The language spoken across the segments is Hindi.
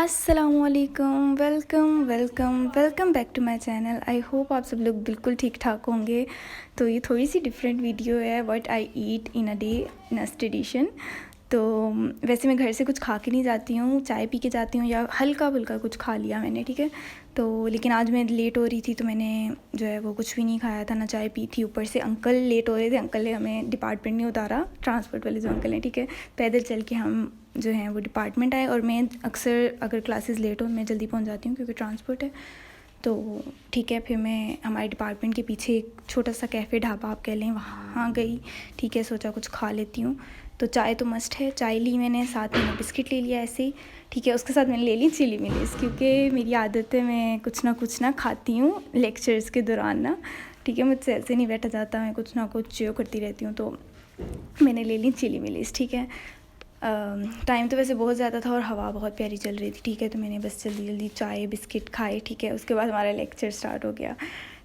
अस्सलामुअलैकुम, welcome back to my channel. I hope आप सब लोग बिल्कुल ठीक ठाक होंगे। तो ये थोड़ी सी डिफरेंट वीडियो है what I eat in a day next edition. तो वैसे मैं घर से कुछ खा के नहीं जाती हूँ, चाय पी के जाती हूँ या हल्का फुल्का कुछ खा लिया मैंने, ठीक है। तो लेकिन आज मैं लेट हो रही थी तो मैंने जो है वो कुछ भी नहीं खाया था, ना चाय पी थी। ऊपर से अंकल लेट हो रहे थे, अंकल ने हमें डिपार्टमेंट नहीं उतारा, ट्रांसपोर्ट वाले जो अंकल हैं, ठीक है। पैदल चल के हम जो हैं वो डिपार्टमेंट आए। और मैं अक्सर अगर क्लासेस लेट हो मैं जल्दी पहुंच जाती हूँ क्योंकि ट्रांसपोर्ट है। तो ठीक है, फिर मैं हमारे डिपार्टमेंट के पीछे एक छोटा सा कैफ़े ढाबा आप कह लें, वहाँ गई, ठीक है। सोचा कुछ खा लेती हूँ। तो चाय तो मस्ट है, चाय ली मैंने, साथ में बिस्किट ले लिया ऐसे ही, ठीक है। उसके साथ मैंने ले ली चिली मिलीस, क्योंकि मेरी आदत है मैं कुछ ना खाती हूँ लेक्चर्स के दौरान ना, ठीक है। मुझसे ऐसे नहीं बैठा जाता, मैं कुछ ना कुछ करती रहती हूँ। तो मैंने ले ली चिली मिलीस, ठीक है। टाइम तो वैसे बहुत ज़्यादा था और हवा बहुत प्यारी चल रही थी, ठीक है। तो मैंने बस जल्दी जल्दी चाय बिस्किट खाए, ठीक है। उसके बाद हमारा लेक्चर स्टार्ट हो गया,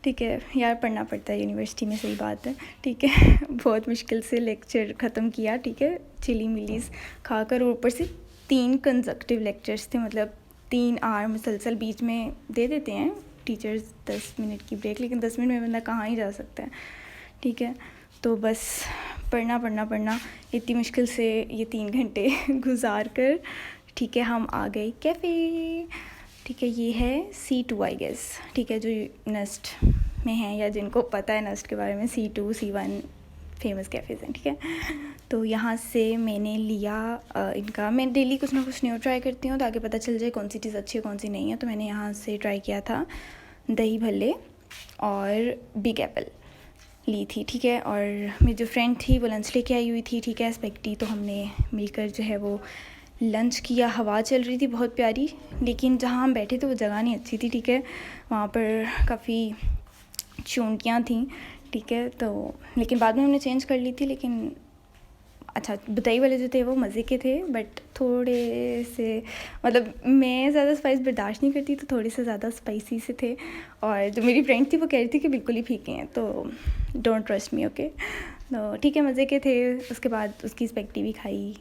ठीक है। यार पढ़ना पड़ता है यूनिवर्सिटी में, सही बात है, ठीक है। बहुत मुश्किल से लेक्चर ख़त्म किया, ठीक है, चिली मिलीस खाकर। और ऊपर से 3 कंसेक्यूटिव लेक्चर्स थे, मतलब 3 आवर मुसलसल बीच में दे देते हैं टीचर्स 10 मिनट की ब्रेक, लेकिन 10 मिनट में बंदा कहाँ ही जा सकता है, ठीक है। तो बस पढ़ना इतनी मुश्किल से ये 3 घंटे गुजार कर, ठीक है, हम आ गए कैफ़े, ठीक है। ये है C2 आई गेस, ठीक है, जो नेस्ट में है या जिनको पता है नेस्ट के बारे में, C2 C1 फेमस कैफ़ेज़ हैं, ठीक है। तो यहाँ से मैंने लिया इनका, मैं डेली कुछ ना कुछ न्यू ट्राई करती हूँ ताकि पता चल जाए कौन सी चीज़ अच्छी है कौन सी नहीं है। तो मैंने यहाँ से ट्राई किया था दही भल्ले और बिग एप्पल ली थी, ठीक है। और मेरी जो फ्रेंड थी वो लंच लेके आई हुई थी, ठीक है, स्पेक्टी। तो हमने मिलकर जो है वो लंच किया। हवा चल रही थी बहुत प्यारी, लेकिन जहाँ हम बैठे थे वो जगह नहीं अच्छी थी, ठीक है। वहाँ पर काफ़ी चूंटियाँ थीं, ठीक है। तो लेकिन बाद में हमने चेंज कर ली थी। लेकिन अच्छा, दही वाले जो थे वो मज़े के थे, बट थोड़े से, मतलब मैं ज़्यादा स्पाइस बर्दाश्त नहीं करती, तो थोड़े से ज़्यादा स्पाइसी से थे। और जो मेरी फ्रेंड थी वो कह रही थी कि बिल्कुल ही फीके हैं, तो डोंट ट्रस्ट मी, ओके। तो ठीक है, मज़े के थे। उसके बाद उसकी स्पेक्टी भी खाई।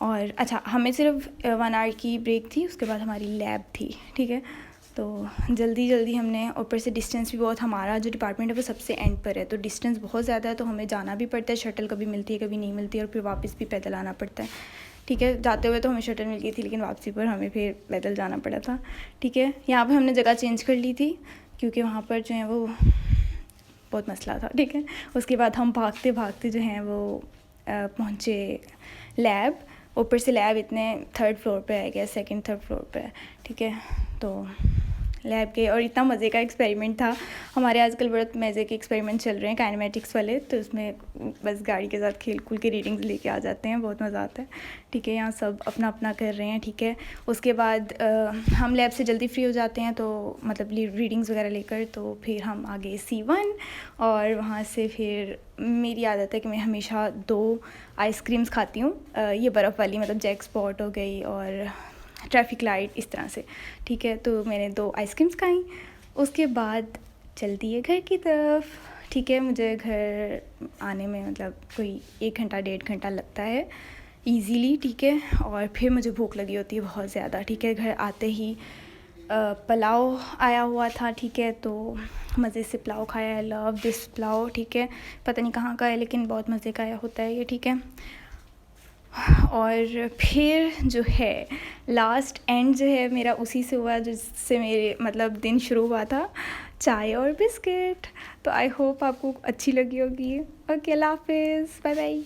और अच्छा, हमें सिर्फ 1 आवर की ब्रेक थी, उसके बाद हमारी लैब थी, ठीक है। तो जल्दी हमने, ऊपर से डिस्टेंस भी बहुत, हमारा जो डिपार्टमेंट है वो सबसे एंड पर है, तो डिस्टेंस बहुत ज़्यादा है। तो हमें जाना भी पड़ता है, शटल कभी मिलती है कभी नहीं मिलती है, और फिर वापस भी पैदल आना पड़ता है, ठीक है। जाते हुए तो हमें शटल मिल गई थी, लेकिन वापसी पर हमें फिर पैदल जाना पड़ा था, ठीक है। यहाँ पर हमने जगह चेंज कर ली थी क्योंकि वहाँ पर जो है वो बहुत मसला था, ठीक है। उसके बाद हम भागते जो हैं वो पहुँचे लैब। ऊपर से लैब इतने 3rd फ्लोर पे है, गया 2nd 3rd फ्लोर पे है, ठीक है। तो लैब के, और इतना मज़े का एक्सपेरिमेंट था। हमारे आजकल बहुत मज़े के एक्सपेरिमेंट चल रहे हैं काइनेमेटिक्स वाले, तो उसमें बस गाड़ी के साथ खेल खुल के रीडिंग्स लेके आ जाते हैं, बहुत मज़ा आता है, ठीक है। यहाँ सब अपना अपना कर रहे हैं, ठीक है। उसके बाद हम लैब से जल्दी फ्री हो जाते हैं, तो मतलब रीडिंग्स वगैरह लेकर, तो फिर हम आ गए C1। और वहाँ से फिर मेरी आदत है कि मैं हमेशा 2 आइसक्रीम्स खाती हूँ, ये बर्फ़ वाली, मतलब जैक स्पॉट हो गई और ट्रैफिक लाइट, इस तरह से, ठीक है। तो मैंने 2 आइसक्रीम्स खाई। उसके बाद चलती है घर की तरफ, ठीक है। मुझे घर आने में मतलब कोई 1 घंटा 1.5 घंटा लगता है ईज़िली, ठीक है। और फिर मुझे भूख लगी होती है बहुत ज़्यादा, ठीक है। घर आते ही पुलाव आया हुआ था, ठीक है। तो मज़े से पुलाव खाया, आई लव दिस पुलाव, ठीक है। पता नहीं कहाँ का है, लेकिन बहुत मज़े का आया होता है ये, ठीक है। और फिर जो है लास्ट एंड जो है मेरा उसी से हुआ जिससे मेरे मतलब दिन शुरू हुआ था, चाय और बिस्किट। तो आई होप आपको अच्छी लगी होगी। ओके, अल्लाह हाफिज़, बाय बाय।